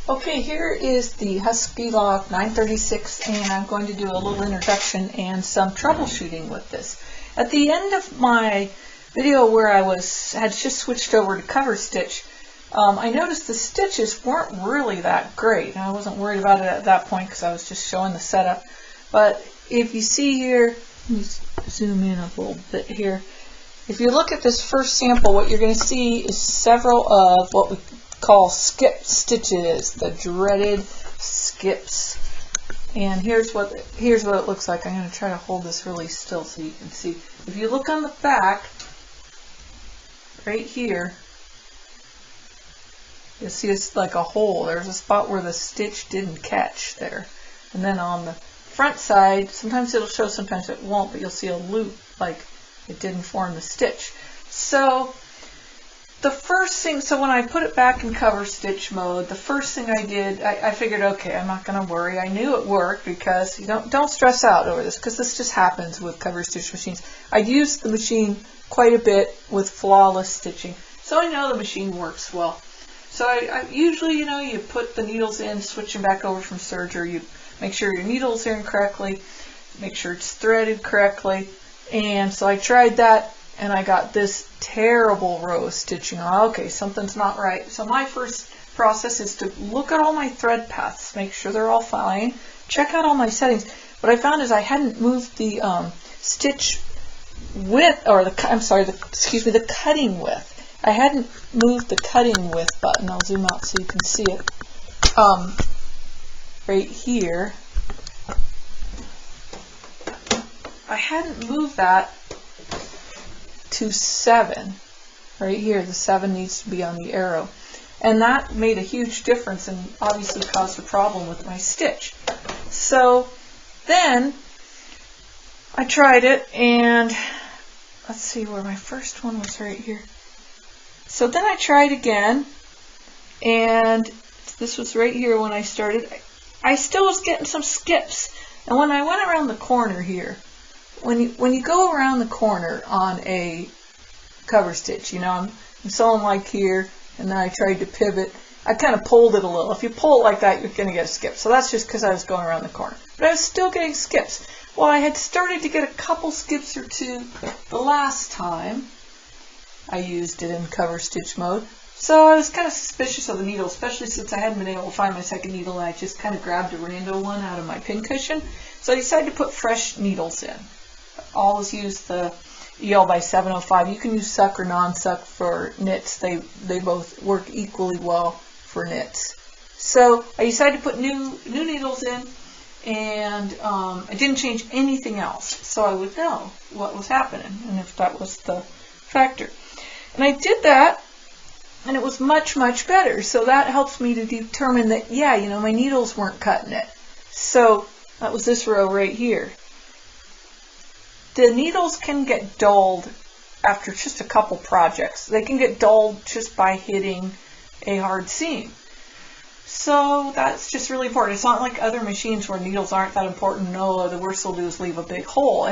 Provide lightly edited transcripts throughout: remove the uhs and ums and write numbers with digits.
Okay, here is the Huskylock 936, and I'm going to do a little introduction and some troubleshooting with this. At the end of my video where I had just switched over to cover stitch, I noticed the stitches weren't really that great. I wasn't worried about it at that point because I was just showing the setup. But if you see here, let me zoom in a little bit here. If you look at this first sample, what you're going to see is several of what we call skip stitches, the dreaded skips. And here's what it looks like. I'm going to try to hold this really still so you can see. If you look on the back, right here, you'll see it's like a hole. There's a spot where the stitch didn't catch there. And then on the front side, sometimes it'll show, sometimes it won't, but you'll see a loop like it didn't form the stitch. So the first thing, so when I put it back in cover stitch mode, the first thing I did, I figured, okay, I'm not going to worry. I knew it worked because you don't stress out over this, because this just happens with cover stitch machines. I'd used the machine quite a bit with flawless stitching, so I know the machine works well. So I usually, you put the needles in, switch them back over from serger, you make sure your needles are in correctly, make sure it's threaded correctly, and so I tried that. And I got this terrible row of stitching on. Okay, something's not right. So my first process is to look at all my thread paths, make sure they're all fine, check out all my settings. What I found is I hadn't moved the stitch width, or the cutting width. I hadn't moved the cutting width button. I'll zoom out so you can see it. Right here. I hadn't moved that to 7. Right here, the 7 needs to be on the arrow. And that made a huge difference and obviously caused a problem with my stitch. So then I tried it, and let's see where my first one was, right here. So then I tried again, and this was right here when I started. I still was getting some skips. And when I went around the corner here, when you go around the corner on a cover stitch, I'm sewing like here, and then I tried to pivot. I kind of pulled it a little. If you pull it like that, you're going to get a skip. So that's just because I was going around the corner. But I was still getting skips. Well, I had started to get a couple skips or two the last time I used it in cover stitch mode. So I was kind of suspicious of the needle, especially since I hadn't been able to find my second needle, and I just kind of grabbed a random one out of my pincushion. So I decided to put fresh needles in. Always use the EL by 705. You can use suck or non-suck for knits. They both work equally well for knits. So I decided to put new needles in, and I didn't change anything else, so I would know what was happening and if that was the factor. And I did that, and it was much, much better. So that helps me to determine that, yeah, my needles weren't cutting it. So that was this row right here. The needles can get dulled after just a couple projects. They can get dulled just by hitting a hard seam. So that's just really important. It's not like other machines where needles aren't that important. No, the worst they'll do is leave a big hole.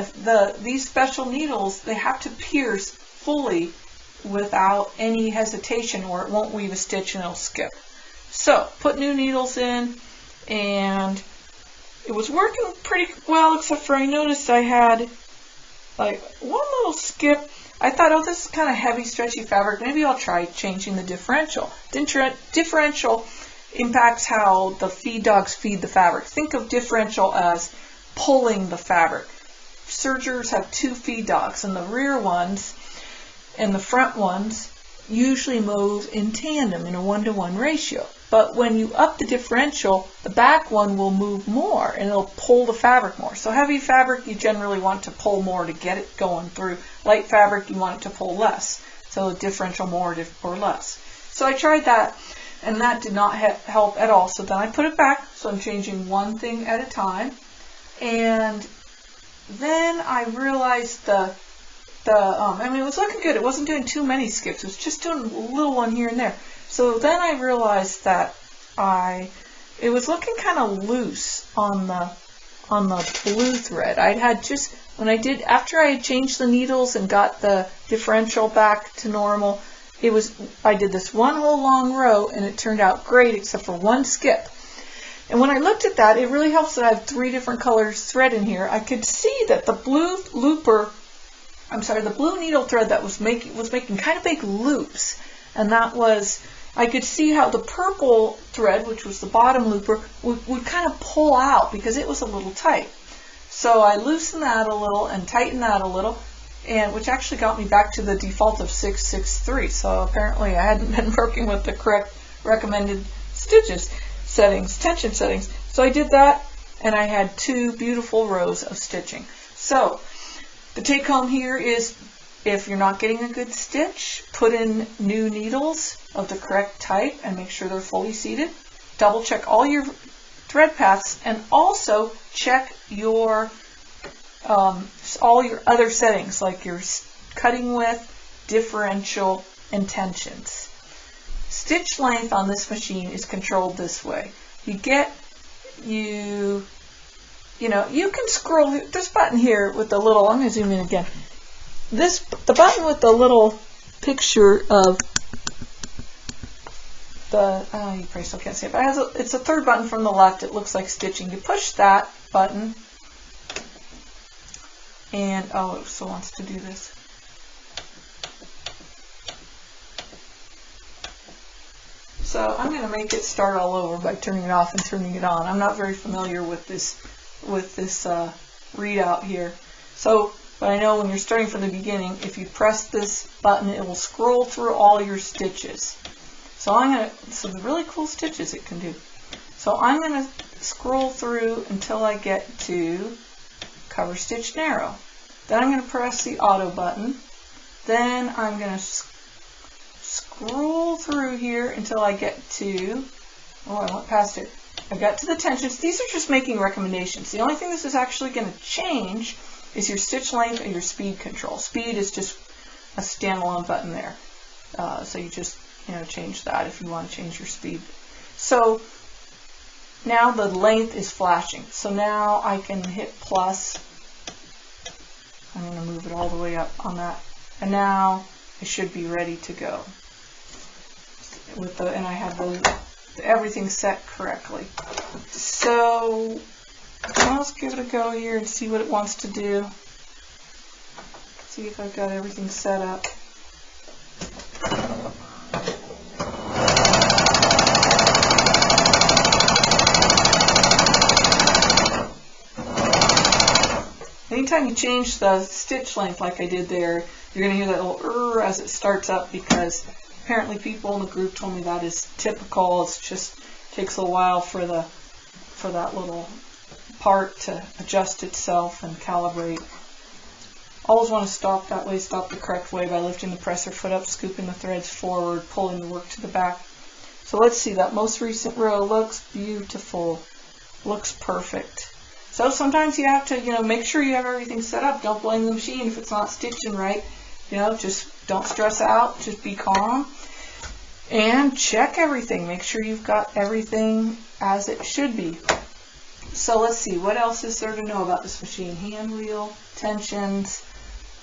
These special needles, they have to pierce fully without any hesitation, or it won't weave a stitch and it'll skip. So put new needles in, and it was working pretty well, except for I noticed I had like one little skip. I thought, oh, this is kind of heavy, stretchy fabric. Maybe I'll try changing the differential. Differential impacts how the feed dogs feed the fabric. Think of differential as pulling the fabric. Sergers have 2 feed dogs, and the rear ones and the front ones usually move in tandem in a 1-to-1 ratio. But when you up the differential, the back one will move more, and it'll pull the fabric more. So heavy fabric, you generally want to pull more to get it going through. Light fabric, you want it to pull less. So differential more or less. So I tried that, and that did not help at all. So then I put it back. So I'm changing one thing at a time. And then I realized I mean, it was looking good. It wasn't doing too many skips. It was just doing a little one here and there. So then I realized that it was looking kind of loose on the blue thread. After I had changed the needles and got the differential back to normal, I did this one whole long row and it turned out great except for one skip. And when I looked at that, it really helps that I have 3 different colors thread in here. I could see that the blue needle thread that was making kind of big loops. And that was, I could see how the purple thread, which was the bottom looper, would kind of pull out because it was a little tight. So I loosened that a little and tightened that a little, and which actually got me back to the default of 663. So apparently I hadn't been working with the correct recommended tension settings. So I did that, and I had 2 beautiful rows of stitching. So the take home here is, if you're not getting a good stitch, put in new needles of the correct type and make sure they're fully seated. Double check all your thread paths, and also check your all your other settings like your cutting width, differential, and tensions. Stitch length on this machine is controlled this way. You can scroll this button here with the little, I'm going to zoom in again. The button with the little picture of the, you probably still can't see it, but it's a third button from the left. It looks like stitching. You push that button, and it still wants to do this. So I'm going to make it start all over by turning it off and turning it on. I'm not very familiar with this readout here. But I know when you're starting from the beginning, if you press this button, it will scroll through all your stitches. So the really cool stitches it can do. So I'm going to scroll through until I get to cover stitch narrow. Then I'm going to press the auto button. Then I'm going to scroll through here until I get to, I went past it. I got to the tensions. These are just making recommendations. The only thing this is actually going to change is your stitch length and your speed control. Speed is just a standalone button there. So you just change that if you want to change your speed. So now the length is flashing. So now I can hit plus. I'm going to move it all the way up on that. And now it should be ready to go. And I have everything set correctly. So let's give it a go here and see what it wants to do. See if I've got everything set up. Anytime you change the stitch length like I did there, you're going to hear that little as it starts up, because apparently people in the group told me that is typical. It just takes a while for that little part to adjust itself and calibrate. Always want to stop the correct way by lifting the presser foot up, scooping the threads forward, pulling the work to the back. So let's see, that most recent row looks beautiful, looks perfect. So sometimes you have to, make sure you have everything set up. Don't blame the machine if it's not stitching right. Just don't stress out, just be calm and check everything. Make sure you've got everything as it should be. So let's see, what else is there to know about this machine? Hand wheel, tensions,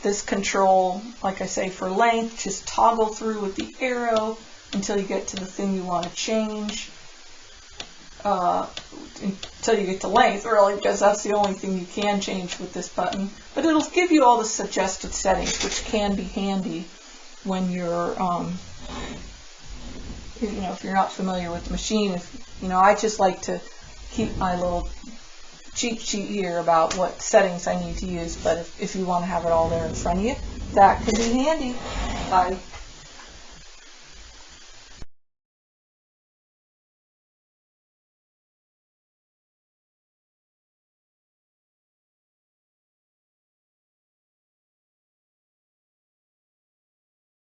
this control, like I say, for length, just toggle through with the arrow until you get to the thing you want to change. Until you get to length, really, because that's the only thing you can change with this button. But it'll give you all the suggested settings, which can be handy when you're, if you're not familiar with the machine. I just like to keep my little cheat sheet here about what settings I need to use. But if you want to have it all there in front of you, that can be handy. Bye.